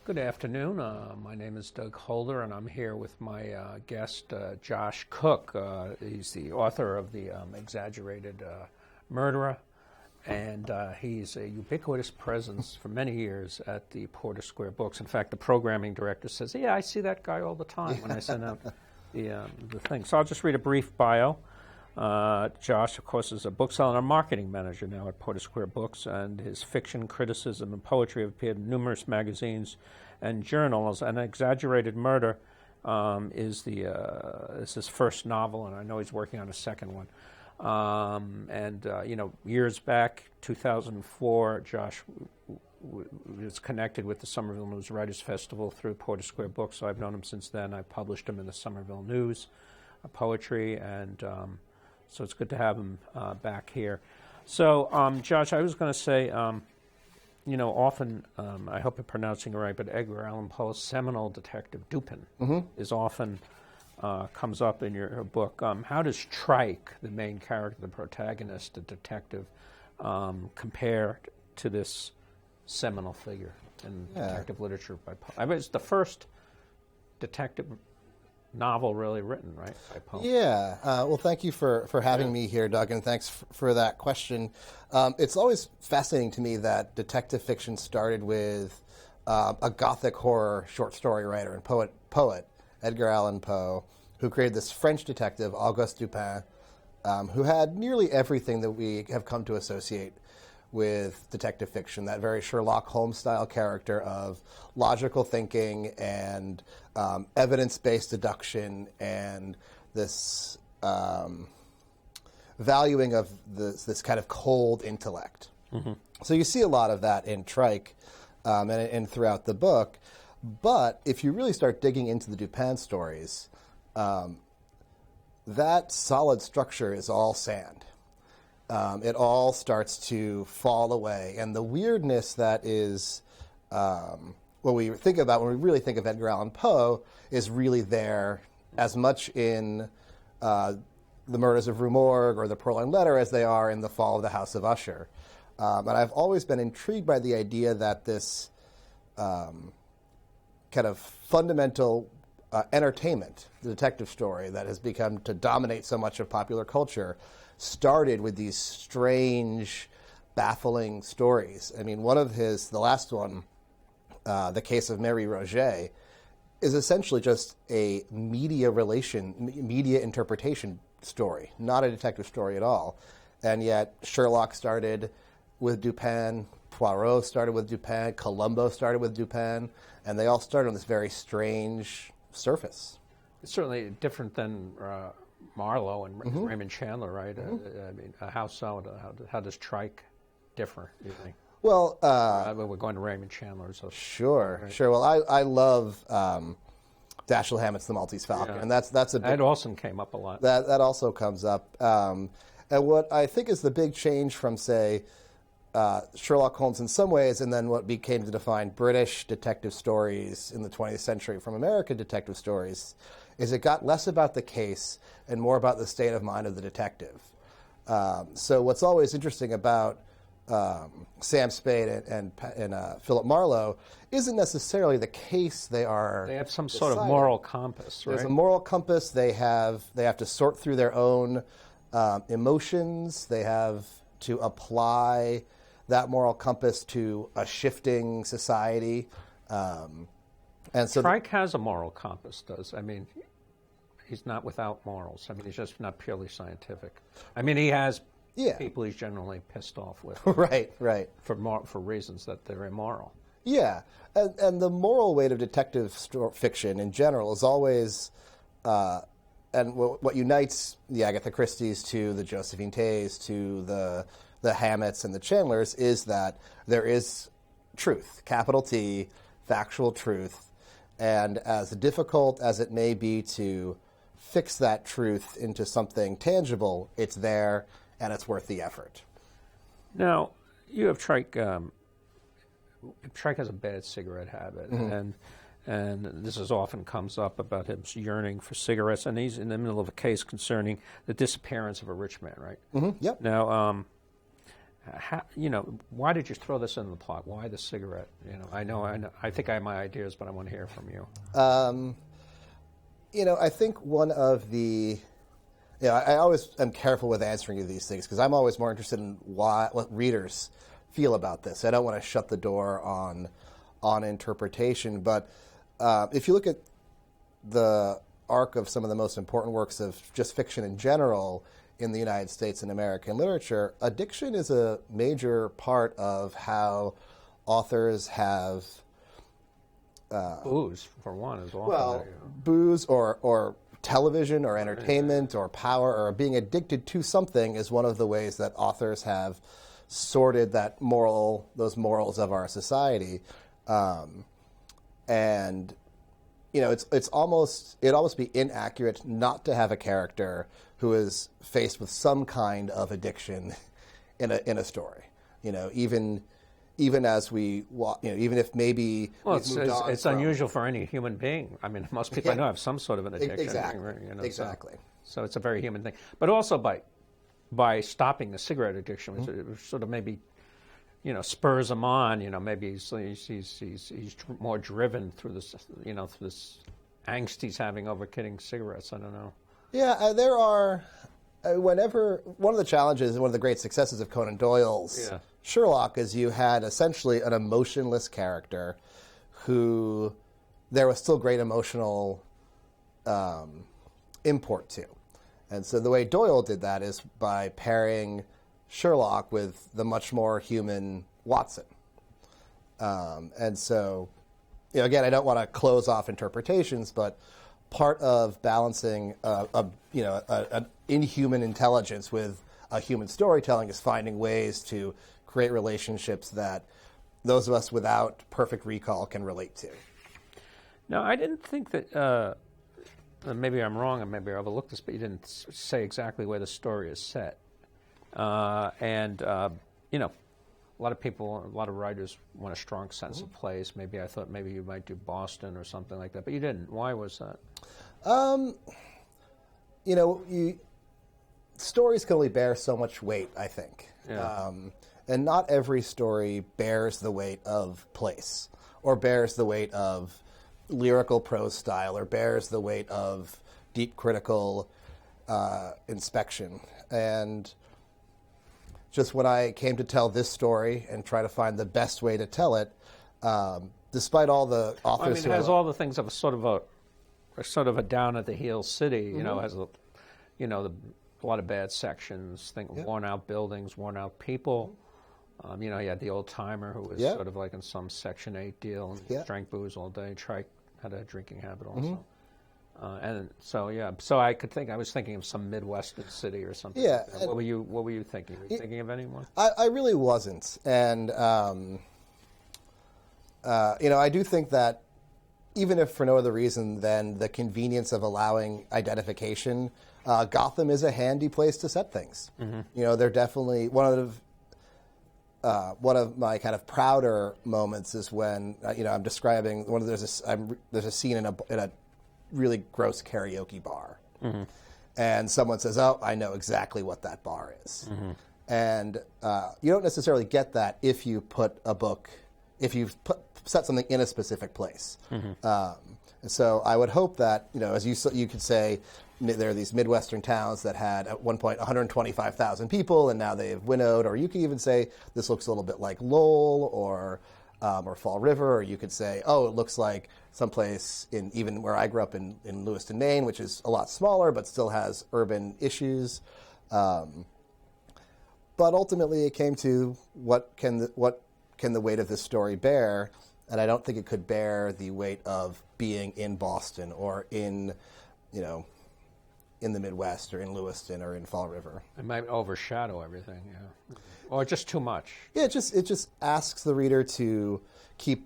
Good afternoon. My name is Doug Holder, and I'm here with my guest, Josh Cook. He's the author of the Exaggerated Murderer, and he's a ubiquitous presence for many years at the Porter Square Books. In fact, the programming director says, "Yeah, I see that guy all the time when I send out the thing." So I'll just read a brief bio. Josh, of course, is a bookseller and a marketing manager now at Porter Square Books, and his fiction, criticism, and poetry have appeared in numerous magazines and journals. And Exaggerated Murder is his first novel, and I know he's working on a second one. Years back, 2004, Josh was connected with the Somerville News Writers Festival through Porter Square Books, so I've known him since then. I published him in the Somerville News, poetry, and so it's good to have him back here. So, Josh, I was going to say, often, I hope I'm pronouncing it right, but Edgar Allan Poe's seminal detective, Dupin, is often comes up in your book. How does Trike, the main character, the protagonist, the detective, compare to this seminal figure in detective literature by Poe? I mean, it's the first detective novel really written, right, by Poe? Yeah. Well, thank you for having me here, Doug, and thanks for that question. It's always fascinating to me that detective fiction started with a Gothic horror short story writer and poet Edgar Allan Poe, who created this French detective, Auguste Dupin, who had nearly everything that we have come to associate with detective fiction, that very Sherlock Holmes-style character of logical thinking and evidence-based deduction and this valuing of this kind of cold intellect. Mm-hmm. So you see a lot of that in Trike and throughout the book. But if you really start digging into the Dupin stories, that solid structure is all sand. It all starts to fall away. And the weirdness that is what we think about when we really think of Edgar Allan Poe is really there as much in The Murders of Rue Morgue or The Purloined Letter as they are in The Fall of the House of Usher. And I've always been intrigued by the idea that this kind of fundamental entertainment, the detective story that has become to dominate so much of popular culture, started with these strange, baffling stories. I mean, the last one, The Case of Mary Roget, is essentially just a media interpretation story, not a detective story at all. And yet Sherlock started with Dupin, Poirot started with Dupin, Columbo started with Dupin, and they all started on this very strange surface. It's certainly different than Marlowe and Raymond Chandler, right? I mean, how so? How does Trike differ, do you think? Well, we're going to Raymond Chandler. So sure. Well, I love Dashiell Hammett's The Maltese Falcon, and that's a big, that also came up a lot. That also comes up. And what I think is the big change from, say, Sherlock Holmes in some ways, and then what became to define British detective stories in the 20th century from American detective stories, is it got less about the case and more about the state of mind of the detective. So what's always interesting about Sam Spade and Philip Marlowe isn't necessarily the case they have some sort of moral compass, right? There's a moral compass. They have to sort through their own emotions. They have to apply that moral compass to a shifting society. And so Trike has a moral compass, I mean, he's not without morals. I mean, he's just not purely scientific. I mean, he has people he's generally pissed off with. Right. For reasons that they're immoral. Yeah. And the moral weight of detective fiction in general is always, and what unites the Agatha Christie's to the Josephine Tays to the Hammetts and the Chandlers is that there is truth, capital T, factual truth. And as difficult as it may be to fix that truth into something tangible, it's there and it's worth the effort. Now, you have Trike. Trike has a bad cigarette habit, and this often comes up about him yearning for cigarettes, and he's in the middle of a case concerning the disappearance of a rich man, right? Mm-hmm. Yep. Now, why did you throw this in the plot? Why the cigarette? I know. I think I have my ideas, but I want to hear from you. I think one of the, I always am careful with answering you these things because I'm always more interested in what readers feel about this. I don't want to shut the door on interpretation, but if you look at the arc of some of the most important works of just fiction in general in the United States and American literature, addiction is a major part of how authors have booze, for one, is often well, booze or television or entertainment or power or being addicted to something is one of the ways that authors have sorted those morals of our society. And it'd almost be inaccurate not to have a character who is faced with some kind of addiction in a story. Even as we, even if maybe it's unusual for any human being. I mean, most people I know have some sort of an addiction. Exactly. Exactly. So it's a very human thing. But also by stopping the cigarette addiction, which sort of maybe spurs him on. Maybe he's more driven through this through this angst he's having over kidding cigarettes. I don't know. Yeah, there are. Whenever one of the challenges, one of the great successes of Conan Doyle's Sherlock is you had essentially an emotionless character who there was still great emotional import to. And so the way Doyle did that is by pairing Sherlock with the much more human Watson. And so, again, I don't want to close off interpretations, but part of balancing an inhuman intelligence with a human storytelling is finding ways to create relationships that those of us without perfect recall can relate to. No, I didn't think that, maybe I'm wrong and maybe I overlooked this, but you didn't say exactly where the story is set. A lot of people, a lot of writers want a strong sense of place. Maybe I thought maybe you might do Boston or something like that, but you didn't. Why was that? Stories can only bear so much weight, I think. Yeah. And not every story bears the weight of place or bears the weight of lyrical prose style or bears the weight of deep critical inspection. And just when I came to tell this story and try to find the best way to tell it, despite all the authors it has all the things of a sort of a down at the heels city. Has a lot of bad sections. Worn out buildings, worn out people. You had the old timer who was sort of like in some Section 8 deal and drank booze all day. Had a drinking habit also. And so I was thinking of some Midwestern city or something. Yeah. Like that. What were you thinking? Were you thinking of anyone? I really wasn't. And, I do think that even if for no other reason than the convenience of allowing identification, Gotham is a handy place to set things. They're definitely one of my kind of prouder moments is when I'm describing there's a scene in a really gross karaoke bar, and someone says, "Oh, I know exactly what that bar is," and you don't necessarily get that if you set something in a specific place. And so I would hope that as you could say, there are these Midwestern towns that had at one point 125,000 people, and now they've winnowed. Or you could even say this looks a little bit like Lowell or Fall River, or you could say, oh, it looks like someplace even where I grew up in Lewiston, Maine, which is a lot smaller but still has urban issues. But ultimately, it came to what can the weight of this story bear, and I don't think it could bear the weight of being in Boston or in the Midwest or in Lewiston or in Fall River. It might overshadow everything, or just too much. Yeah, it just asks the reader to keep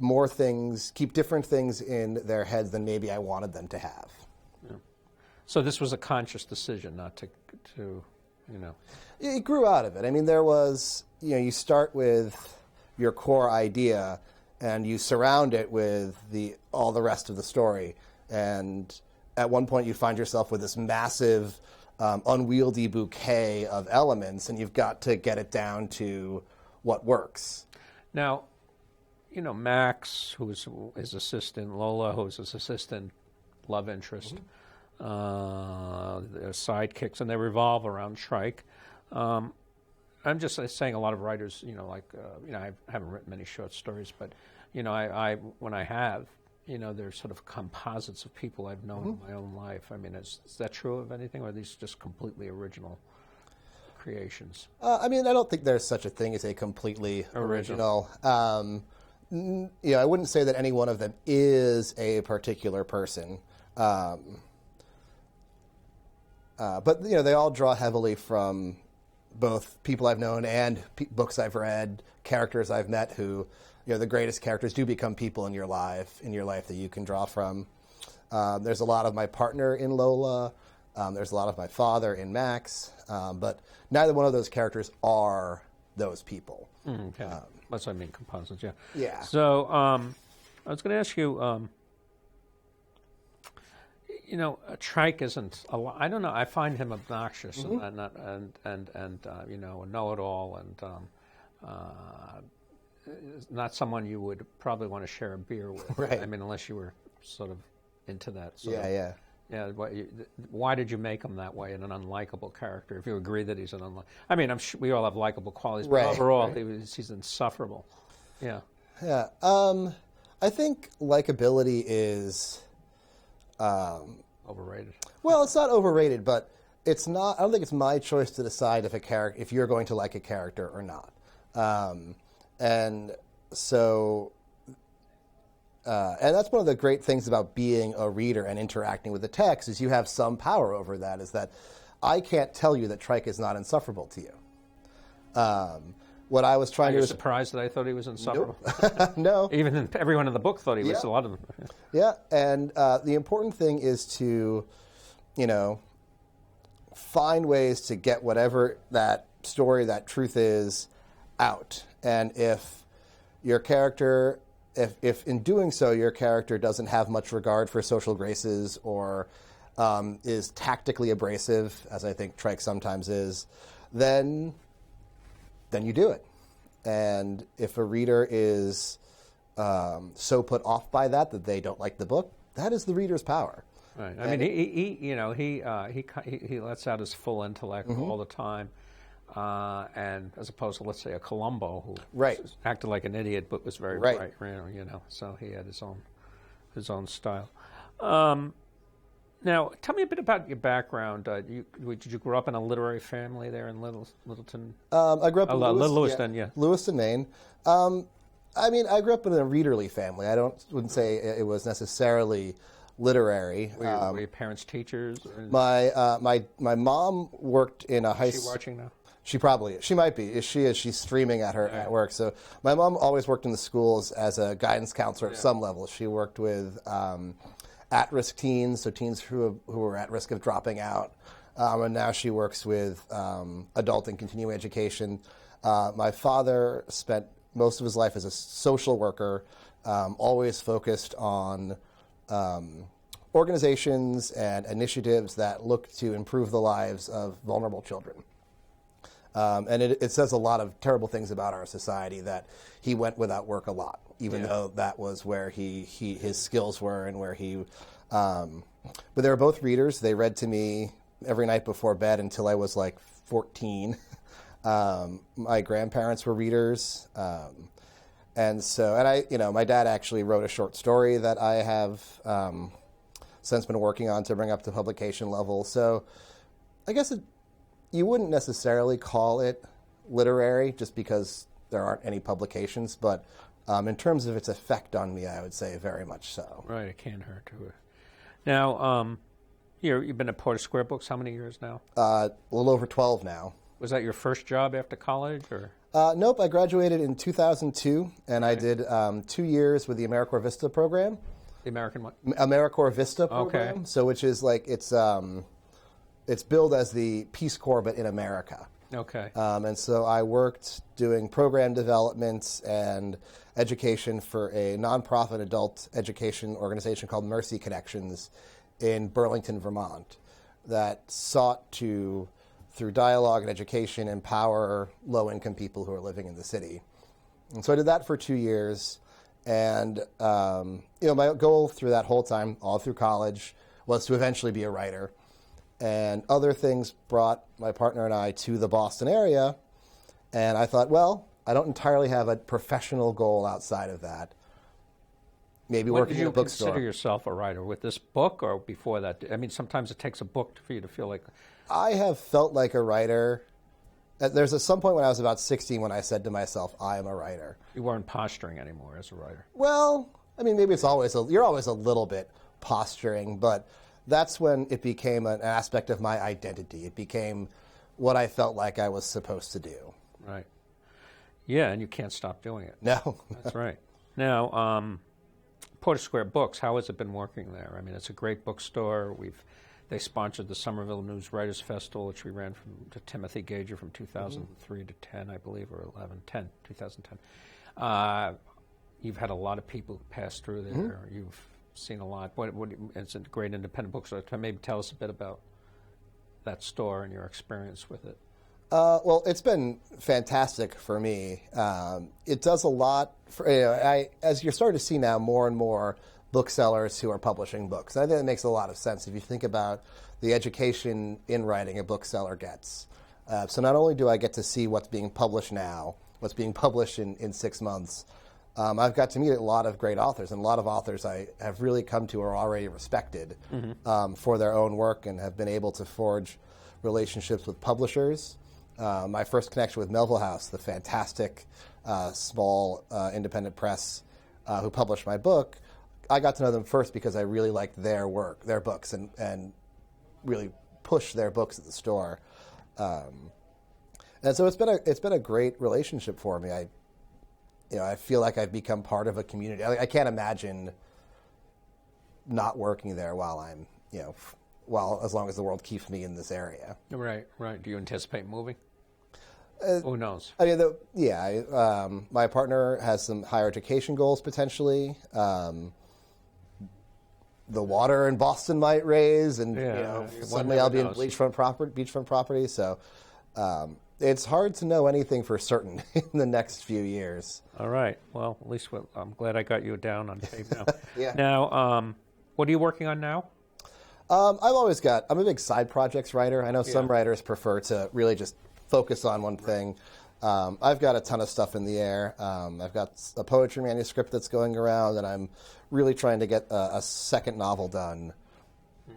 different things in their heads than maybe I wanted them to have. Yeah. So this was a conscious decision not to. It grew out of it. I mean, there was, you start with your core idea and you surround it with all the rest of the story. And at one point you find yourself with this massive unwieldy bouquet of elements, and you've got to get it down to what works. Now, Max, who's his assistant, Lola, who's his assistant, love interest, their sidekicks, and they revolve around Shrike. I'm just saying a lot of writers, I haven't written many short stories, but, I when I have, they're sort of composites of people I've known in my own life. I mean, is that true of anything, or are these just completely original creations? I don't think there's such a thing as a completely original. I wouldn't say that any one of them is a particular person. But, they all draw heavily from both people I've known and books I've read, characters I've met who, the greatest characters do become people in your life that you can draw from. There's a lot of my partner in Lola. There's a lot of my father in Max. But neither one of those characters are those people. Okay. That's what I mean, composites, yeah. Yeah. So I was going to ask you, Trike isn't. I don't know. I find him obnoxious and a know-it-all, and not someone you would probably want to share a beer with. Right. I mean, unless you were sort of into that. Yeah. Yeah. Why did you make him that way, an unlikable character? If you agree that he's an unlikable, I mean, I'm sure we all have likable qualities, but overall, he's insufferable. Yeah. Yeah. I think likability is. Overrated. Well, it's not overrated, but it's not. I don't think it's my choice to decide if you're going to like a character or not. And so, and that's one of the great things about being a reader and interacting with the text is you have some power over that. Is that I can't tell you that Trike is not insufferable to you. What I was trying to. Are you surprised that I thought he was insufferable? Nope. No. Even everyone in the book thought he was. A lot of them. Yeah, and the important thing is to, find ways to get whatever that story, that truth is, out. And if your character, if in doing so your character doesn't have much regard for social graces or is tactically abrasive, as I think Trike sometimes is, then you do it. And if a reader is so put off by that they don't like the book, that is the reader's power. Right. I mean, he lets out his full intellect all the time, and as opposed to, let's say, a Columbo who acted like an idiot but was very bright. So he had his own style. Now, tell me a bit about your background. Did you grow up in a literary family there in Littleton? I grew up in Lewiston, Lewiston, Maine. I grew up in a readerly family. I wouldn't say it was necessarily literary. Were your parents teachers? My mom worked in a high school. Is she watching now? She probably is. She might be. She's streaming at work. So my mom always worked in the schools as a guidance counselor at some level. She worked with at-risk teens, so teens who were at risk of dropping out. And now she works with adult and continuing education. My father spent most of his life as a social worker, always focused on organizations and initiatives that look to improve the lives of vulnerable children. And it says a lot of terrible things about our society that he went without work a lot, even though that was where his skills were and where he. But they were both readers. They read to me every night before bed until I was like 14. My grandparents were readers, and my dad actually wrote a short story that I have since been working on to bring up to publication level. So, I guess you wouldn't necessarily call it literary just because there aren't any publications, but in terms of its effect on me, I would say very much so. Right, it can't hurt to. Now, you've been at Porter Square Books how many years now? A little over 12 now. Was that your first job after college, or? Nope, I graduated in 2002, and I did 2 years with the AmeriCorps Vista program. The American what? AmeriCorps Vista program. Okay. So, which is like it's billed as the Peace Corps, but in America. Okay. And so I worked doing program development and education for a nonprofit adult education organization called Mercy Connections in Burlington, Vermont, that sought to, through dialogue and education, empower low-income people who are living in the city. And so I did that for 2 years. And, my goal through that whole time, all through college, was to eventually be a writer. And other things brought my partner and I to the Boston area. And I thought, well, I don't entirely have a professional goal outside of that. Maybe working in a bookstore. When did you consider yourself a writer? With this book or before that? I mean, sometimes it takes a book for you to feel like... I have felt like a writer. There's some point when I was about 16 when I said to myself, I am a writer. You weren't posturing anymore as a writer. Well, I mean, maybe you're always a little bit posturing, but that's when it became an aspect of my identity. It became what I felt like I was supposed to do. Right. Yeah, and you can't stop doing it. No. That's right. Now, Porter Square Books, how has it been working there? I mean, it's a great bookstore. They sponsored the Somerville News Writers Festival, which we ran to Timothy Gager from 2003 to 10, I believe, or 2010. You've had a lot of people pass through there. Mm-hmm. You've seen a lot. It's a great independent bookstore. Maybe tell us a bit about that store and your experience with it. Well, it's been fantastic for me. It does a lot for, as you're starting to see now more and more booksellers who are publishing books. And I think that makes a lot of sense if you think about the education in writing a bookseller gets. So not only do I get to see what's being published now, what's being published in 6 months, I've got to meet a lot of great authors, and a lot of authors I have really come to are already respected for their own work and have been able to forge relationships with publishers. My first connection with Melville House, the fantastic small independent press who published my book, I got to know them first because I really liked their work, their books, and really pushed their books at the store. And so it's been a great relationship for me. I feel like I've become part of a community. I can't imagine not working there while I'm, as long as the world keeps me in this area. Right. Do you anticipate moving? Who knows? I mean, my partner has some higher education goals potentially. The water in Boston might raise, and suddenly I'll be in beachfront property. So it's hard to know anything for certain in the next few years. All right. Well, at least I'm glad I got you down on tape now. Yeah. Now, what are you working on now? I'm a big side projects writer. I know some writers prefer to really just focus on one thing. I've got a ton of stuff in the air. I've got a poetry manuscript that's going around, and I'm really trying to get a second novel done.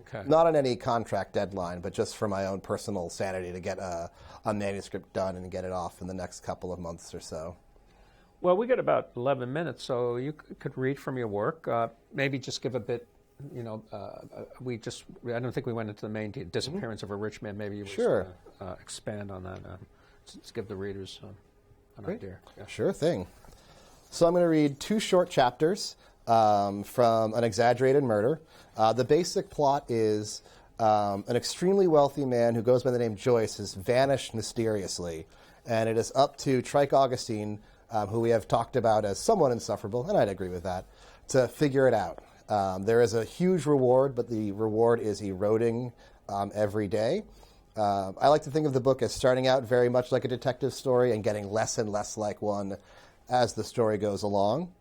Okay. Not on any contract deadline, but just for my own personal sanity to get a manuscript done and get it off in the next couple of months or so. Well, we got about 11 minutes, so you could read from your work. Maybe just give a bit. I don't think we went into the main disappearance of a rich man. Maybe you would expand on that. Let's give the readers an idea. Yeah. Sure thing. So I'm going to read 2 short chapters from An Exaggerated Murder. The basic plot is an extremely wealthy man who goes by the name Joyce has vanished mysteriously, and it is up to Trike Augustine, who we have talked about as somewhat insufferable, and I'd agree with that, to figure it out. There is a huge reward, but the reward is eroding every day. I like to think of the book as starting out very much like a detective story and getting less and less like one as the story goes along.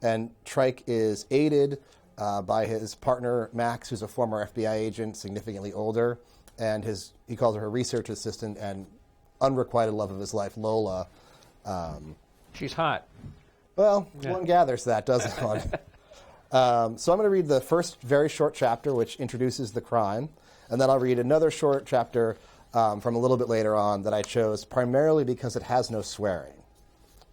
And Trike is aided by his partner, Max, who's a former FBI agent, significantly older, and he calls her research assistant and unrequited love of his life, Lola. She's hot. Well, one gathers that, doesn't one? So I'm going to read the first very short chapter, which introduces the crime, and then I'll read another short chapter from a little bit later on that I chose primarily because it has no swearing.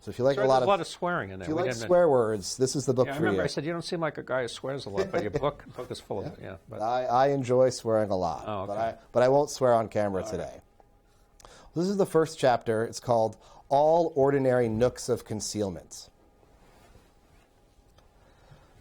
So if you like a lot of swearing in there. If you like swear words, this is the book for you. I remember I said, you don't seem like a guy who swears a lot, but your book is full of it. Yeah, but I enjoy swearing a lot, but I won't swear on camera today. Right. This is the first chapter. It's called All Ordinary Nooks of Concealment.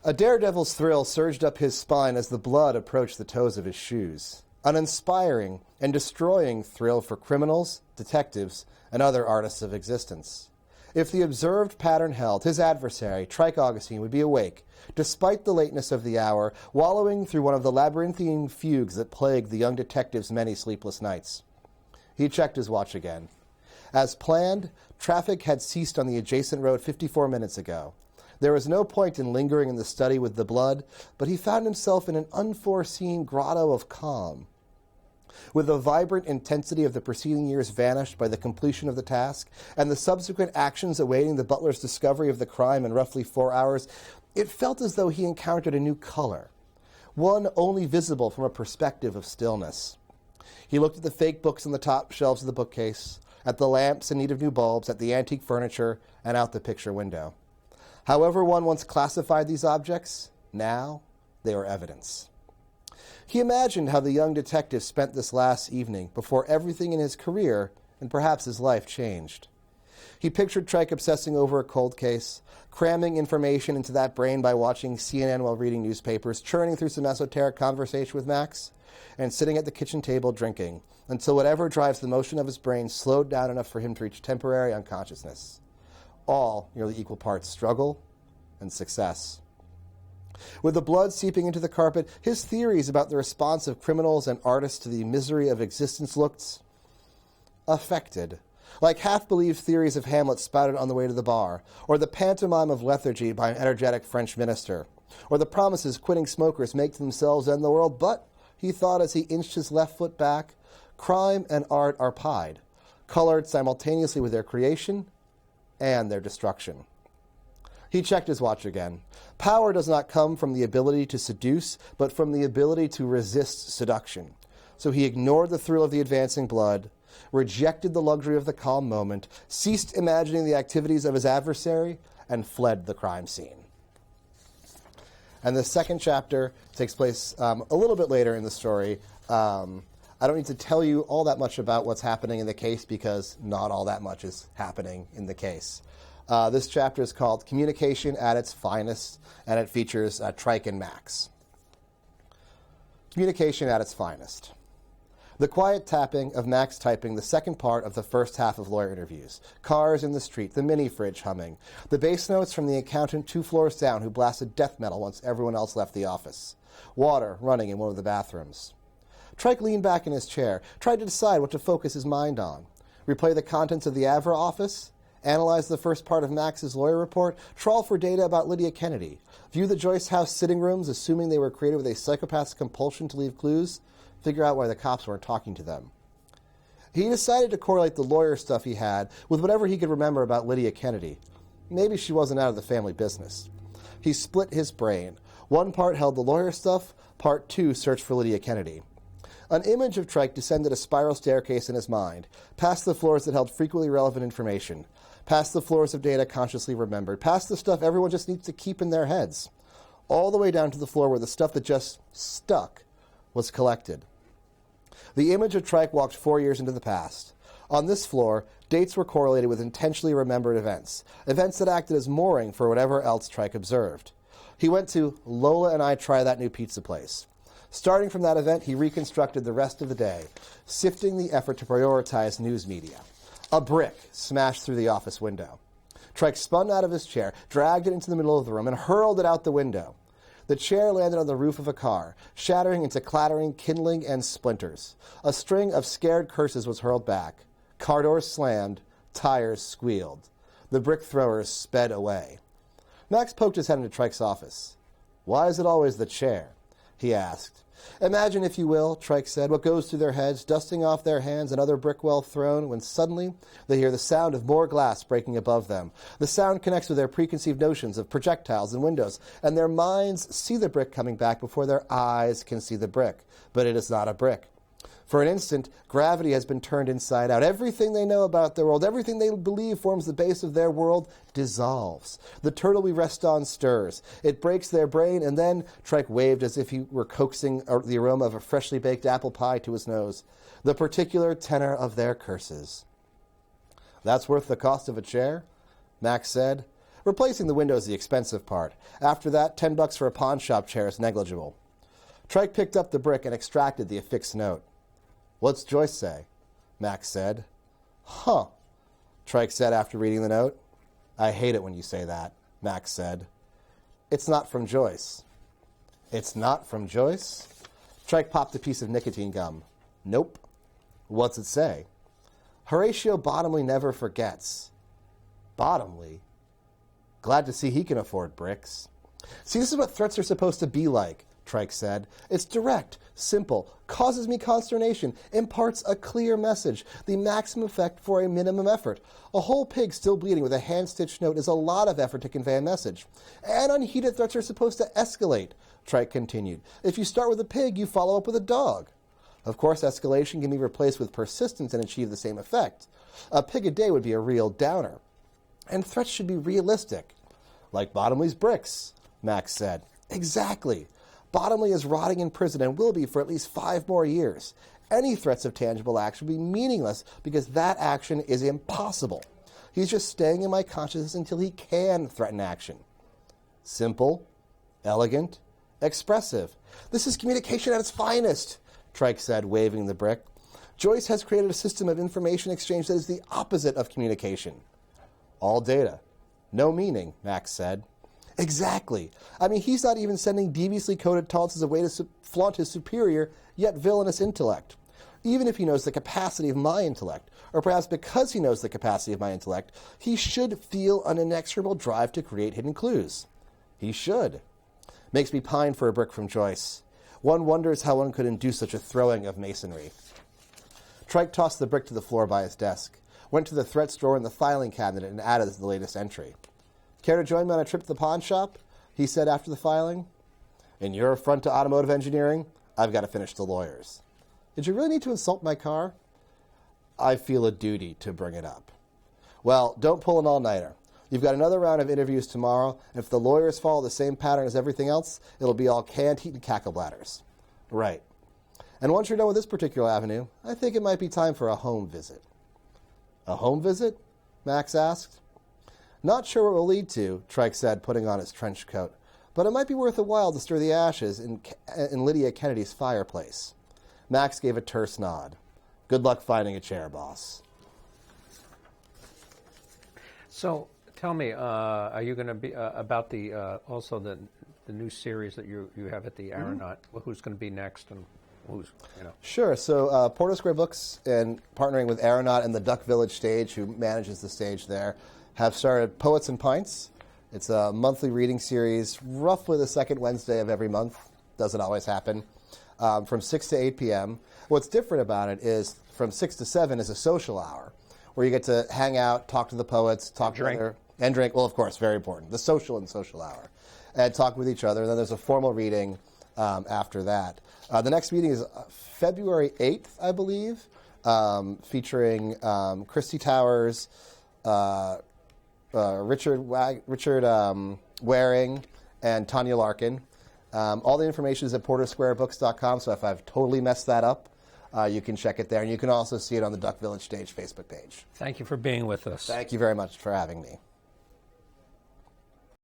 A daredevil's thrill surged up his spine as the blood approached the toes of his shoes. An inspiring and destroying thrill for criminals, detectives, and other artists of existence. If the observed pattern held, his adversary, Trike Augustine, would be awake, despite the lateness of the hour, wallowing through one of the labyrinthine fugues that plagued the young detective's many sleepless nights. He checked his watch again. As planned, traffic had ceased on the adjacent road 54 minutes ago. There was no point in lingering in the study with the blood, but he found himself in an unforeseen grotto of calm. With the vibrant intensity of the preceding years vanished by the completion of the task, and the subsequent actions awaiting the butler's discovery of the crime in roughly 4 hours, it felt as though he encountered a new color, one only visible from a perspective of stillness. He looked at the fake books on the top shelves of the bookcase, at the lamps in need of new bulbs, at the antique furniture, and out the picture window. However one once classified these objects, now they were evidence. He imagined how the young detective spent this last evening before everything in his career and perhaps his life changed. He pictured Trike obsessing over a cold case, cramming information into that brain by watching CNN while reading newspapers, churning through some esoteric conversation with Max, and sitting at the kitchen table drinking until whatever drives the motion of his brain slowed down enough for him to reach temporary unconsciousness. All nearly equal parts struggle and success. With the blood seeping into the carpet, his theories about the response of criminals and artists to the misery of existence looked affected, like half-believed theories of Hamlet spouted on the way to the bar, or the pantomime of lethargy by an energetic French minister, or the promises quitting smokers make to themselves and the world. But, he thought as he inched his left foot back, crime and art are pied, colored simultaneously with their creation and their destruction. He checked his watch again. Power does not come from the ability to seduce, but from the ability to resist seduction. So he ignored the thrill of the advancing blood, rejected the luxury of the calm moment, ceased imagining the activities of his adversary, and fled the crime scene. And the second chapter takes place a little bit later in the story. I don't need to tell you all that much about what's happening in the case because not all that much is happening in the case. This chapter is called Communication at its Finest, and it features Trike and Max. Communication at its finest. The quiet tapping of Max typing the second part of the first half of lawyer interviews. Cars in the street, the mini-fridge humming. The bass notes from the accountant 2 floors down who blasted death metal once everyone else left the office. Water running in one of the bathrooms. Trike leaned back in his chair, tried to decide what to focus his mind on. Replay the contents of the Avra office? Analyze the first part of Max's lawyer report? Trawl for data about Lydia Kennedy? View the Joyce House sitting rooms, assuming they were created with a psychopath's compulsion to leave clues? Figure out why the cops weren't talking to them. He decided to correlate the lawyer stuff he had with whatever he could remember about Lydia Kennedy. Maybe she wasn't out of the family business. He split his brain. One part held the lawyer stuff, part 2 searched for Lydia Kennedy. An image of Trike descended a spiral staircase in his mind, past the floors that held frequently relevant information, past the floors of data consciously remembered, past the stuff everyone just needs to keep in their heads, all the way down to the floor where the stuff that just stuck was collected. The image of Trike walked 4 years into the past. On this floor, dates were correlated with intentionally remembered events that acted as mooring for whatever else Trike observed. He went to Lola and I Try That New Pizza Place. Starting from that event, he reconstructed the rest of the day, sifting the effort to prioritize news media. A brick smashed through the office window. Trike spun out of his chair, dragged it into the middle of the room, and hurled it out the window. The chair landed on the roof of a car, shattering into clattering kindling and splinters. A string of scared curses was hurled back. Car doors slammed. Tires squealed. The brick throwers sped away. Max poked his head into Trike's office. "Why is it always the chair?" he asked. "Imagine, if you will," Trike said, "what goes through their heads, dusting off their hands, another brick well thrown, when suddenly they hear the sound of more glass breaking above them. The sound connects with their preconceived notions of projectiles and windows, and their minds see the brick coming back before their eyes can see the brick. But it is not a brick. For an instant, gravity has been turned inside out. Everything they know about their world, everything they believe forms the base of their world, dissolves. The turtle we rest on stirs. It breaks their brain, and then," Trike waved as if he were coaxing the aroma of a freshly baked apple pie to his nose, "the particular tenor of their curses." "That's worth the cost of a chair?" Max said. "Replacing the window is the expensive part. After that, $10 for a pawn shop chair is negligible." Trike picked up the brick and extracted the affixed note. "What's Joyce say?" Max said. "Huh," Trike said after reading the note. I hate it when you say that, Max said. It's not from Joyce. It's not from Joyce? Trike popped a piece of nicotine gum. Nope. What's it say? Horatio Bottomley never forgets. Bottomley? Glad to see he can afford bricks. See, this is what threats are supposed to be like, Trike said. It's direct, simple, causes me consternation, imparts a clear message, the maximum effect for a minimum effort. A whole pig still bleeding with a hand-stitched note is a lot of effort to convey a message. And unheeded threats are supposed to escalate, Trike continued. If you start with a pig, you follow up with a dog. Of course, escalation can be replaced with persistence and achieve the same effect. A pig a day would be a real downer. And threats should be realistic. Like Bottomley's bricks, Max said. Exactly. Bottomley is rotting in prison and will be for at least 5 more years. Any threats of tangible action will be meaningless because that action is impossible. He's just staying in my consciousness until he can threaten action. Simple, elegant, expressive. This is communication at its finest, Trike said, waving the brick. Joyce has created a system of information exchange that is the opposite of communication. All data. No meaning, Max said. Exactly. I mean, he's not even sending deviously coded taunts as a way to flaunt his superior, yet villainous intellect. Even if he knows the capacity of my intellect, or perhaps because he knows the capacity of my intellect, he should feel an inexorable drive to create hidden clues. He should. Makes me pine for a brick from Joyce. One wonders how one could induce such a throwing of masonry. Trike tossed the brick to the floor by his desk, went to the threats drawer in the filing cabinet, and added the latest entry. Care to join me on a trip to the pawn shop? He said after the filing. In your affront to automotive engineering, I've got to finish the lawyers. Did you really need to insult my car? I feel a duty to bring it up. Well, don't pull an all-nighter. You've got another round of interviews tomorrow, and if the lawyers follow the same pattern as everything else, it'll be all canned heat and cackle bladders. Right. And once you're done with this particular avenue, I think it might be time for a home visit. A home visit? Max asked. Not sure what it will lead to, Trike said, putting on his trench coat, but it might be worth a while to stir the ashes in Lydia Kennedy's fireplace. Max gave a terse nod. Good luck finding a chair, boss. So, tell me, are you going to be about the also the new series that you have at the Aeronaut? Well, who's going to be next, and who's Sure. So Porter Square Books, and partnering with Aeronaut and the Duck Village Stage, who manages the stage there, have started Poets and Pints. It's a monthly reading series, roughly the second Wednesday of every month. Doesn't always happen. From 6 to 8 p.m. What's different about it is from 6 to 7 is a social hour, where you get to hang out, talk to the poets, and drink. Well, of course, very important. The social hour. And talk with each other. And then there's a formal reading after that. The next meeting is February 8th, I believe, featuring Christy Towers, Richard Waring, and Tanya Larkin. All the information is at portersquarebooks.com, so if I've totally messed that up, you can check it there. And you can also see it on the Duck Village Stage Facebook page. Thank you for being with us. Thank you very much for having me.